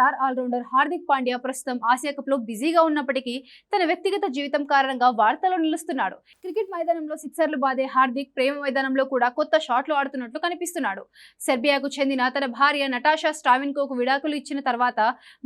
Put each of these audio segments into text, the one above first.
Star allrounder Hardik Pandya ప్రస్తుతం Asia cup లో బిజీగా ఉన్నప్పటికీ తన వ్యక్తిగత జీవితం కారణంగా వార్తల్లో నిలుస్తున్నాడు. క్రికెట్ మైదానంలో సిక్సర్లు బాదే హార్దిక్ ప్రేమ మైదానంలో కూడా కొత్త షాట్లు ఆడుతున్నట్లు కనిపిస్తున్నాడు. సెర్బియాకు చెందిన తన భార్య నటాషా స్టావిన్కోకు విడాకులు ఇచ్చిన తర్వాత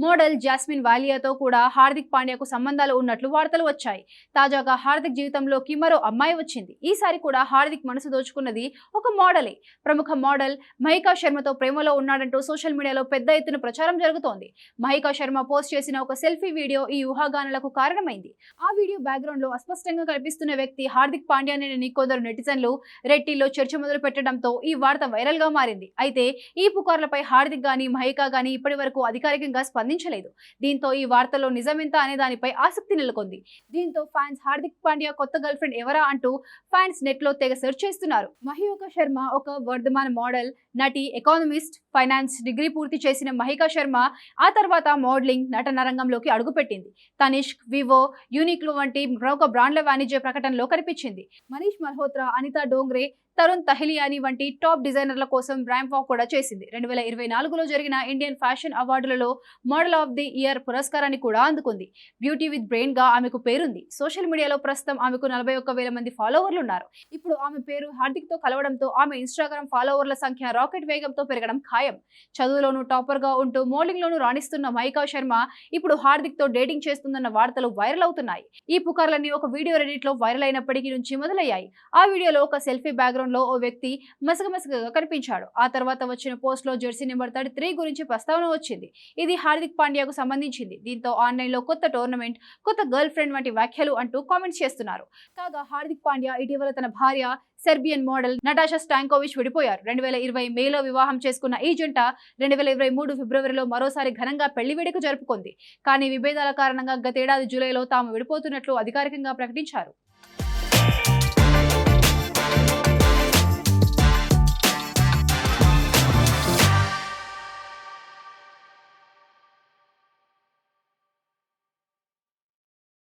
మోడల్ జాస్మిన్ వాలియాతో కూడా హార్దిక్ పాండ్యాకు సంబంధాలు ఉన్నట్లు వార్తలు వచ్చాయి. తాజాగా హార్దిక్ జీవితంలోకి మరో అమ్మాయి వచ్చింది. ఈసారి కూడా హార్దిక్ మనసు దోచుకున్నది ఒక మోడలే. ప్రముఖ మోడల్ మహికా శర్మతో ప్రేమలో ఉన్నాడంటూ సోషల్ మీడియాలో పెద్ద ఎత్తున ప్రచారం జరుగుతోంది. మహికా శర్మ పోస్ట్ చేసిన ఒక సెల్ఫీ వీడియో ఈ ఊహాగానాలకు కారణమైంది. ఆ వీడియో బ్యాక్గ్రౌండ్ లో అస్పష్టంగా కనిపిస్తున్న వ్యక్తి హార్దిక్ పాండ్యానేనని కొందరు నెటిజన్లు రెట్టిల్లో చర్చ మొదలు పెట్టడంతో ఈ వార్త వైరల్ గా మారింది. అయితే ఈ పుకార్లపై హార్దిక్ గానీ మహికా గానీ ఇప్పటి వరకు అధికారికంగా స్పందించలేదు. దీంతో ఈ వార్తలో నిజమెంత అనే దానిపై ఆసక్తి నెలకొంది. దీంతో ఫ్యాన్స్ హార్దిక్ పాండ్యా కొత్త గర్ల్ ఫ్రెండ్ ఎవరా అంటూ ఫ్యాన్స్ నెట్ లో తెగ సెర్చ్ చేస్తున్నారు. మహికా శర్మ ఒక వర్ధమాన మోడల్, నటి, ఎకానమిస్ట్, ఫైనాన్స్ డిగ్రీ పూర్తి చేసిన మహికా శర్మ ఆ తర్వాత మోడలింగ్, నటన రంగంలోకి అడుగుపెట్టింది. తనిష్క్, వివో, యూనిక్లో వంటి ప్రముఖ బ్రాండ్ల వాణిజ్య ప్రకటనలో కనిపించింది. మనీష్ మల్హోత్రా, అనితా డోంగ్రే, తరుణ్ తహిలియాని వంటి టాప్ డిజైనర్ల కోసం ర్యాంప్ వాక్ కూడా చేసింది. 2024లో జరిగిన ఇండియన్ ఫ్యాషన్ అవార్డులలో మోడల్ ఆఫ్ ది ఇయర్ పురస్కారాన్ని కూడా అందుకుంది. బ్యూటీ విత్ బ్రెయిన్ గా ఆమెకు పేరుంది. సోషల్ మీడియాలో ప్రస్తుతం ఆమెకు 41,000 మంది ఫాలోవర్లు ఉన్నారు. ఇప్పుడు ఆమె పేరు హార్దిక్ తో కలవడంతో ఆమె ఇన్స్టాగ్రామ్ ఫాలోవర్ల సంఖ్య రాకెట్ వేగంతో పెరగడం ఖాయం. చదువులోనూ టాపర్ గా ఉంటూ మోడలింగ్ లోనూ రాణిస్తున్న మహికా శర్మ ఇప్పుడు హార్దిక్ తో డేటింగ్ చేస్తుందన్న వార్తలు వైరల్ అవుతున్నాయి. ఈ పుకార్లన్నీ ఒక వీడియో రెడిట్ లో వైరల్ అయినప్పటికీ నుంచి మొదలయ్యాయి. ఆ వీడియోలో ఒక సెల్ఫీ బ్యాక్గ్రౌండ్ లో ఓ వ్యక్తి మసకమసకగా కనిపించాడు. ఆ తర్వాత వచ్చిన పోస్ట్ లో జెర్సీ నెంబర్ 33 గురించి ప్రస్తావన వచ్చింది. ఇది హార్దిక్ పాండ్యాకు సంబంధించింది. దీంతో ఆన్లైన్ లో కొత్త టోర్నమెంట్, కొత్త గర్ల్ ఫ్రెండ్ వంటి వ్యాఖ్యలు అంటూ కామెంట్స్ చేస్తున్నారు. కాగా హార్దిక్ పాండ్యా ఇటీవల తన భార్య సెర్బియన్ మోడల్ నటాషా స్టాంకోవిచ్ విడిపోయారు. 2020 మేలో వివాహం చేసుకున్న ఈ జంట 2023 ఫిబ్రవరిలో మరోసారి ఘనంగా పెళ్లి వేడుక జరుపుకుంది. కానీ విభేదాల కారణంగా గతేడాది జూలైలో తాము విడిపోతున్నట్లు అధికారికంగా ప్రకటించారు.